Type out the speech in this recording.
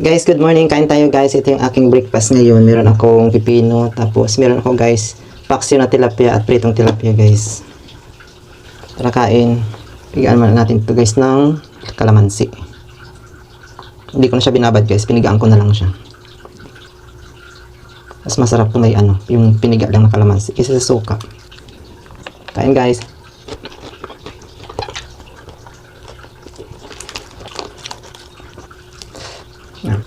Guys, good morning. Kain tayo guys. Ito yung aking breakfast ngayon. Meron akong pipino. Tapos meron ako guys, paksiw na tilapia at pritong tilapia guys. Tara kain. Pigaan muna natin ito guys ng kalamansi. Hindi ko na siya binabad guys. Pinigaan ko na lang siya. Mas masarap kung may yung piniga lang na kalamansi. Kaysa sa suka. Kain guys. Yan.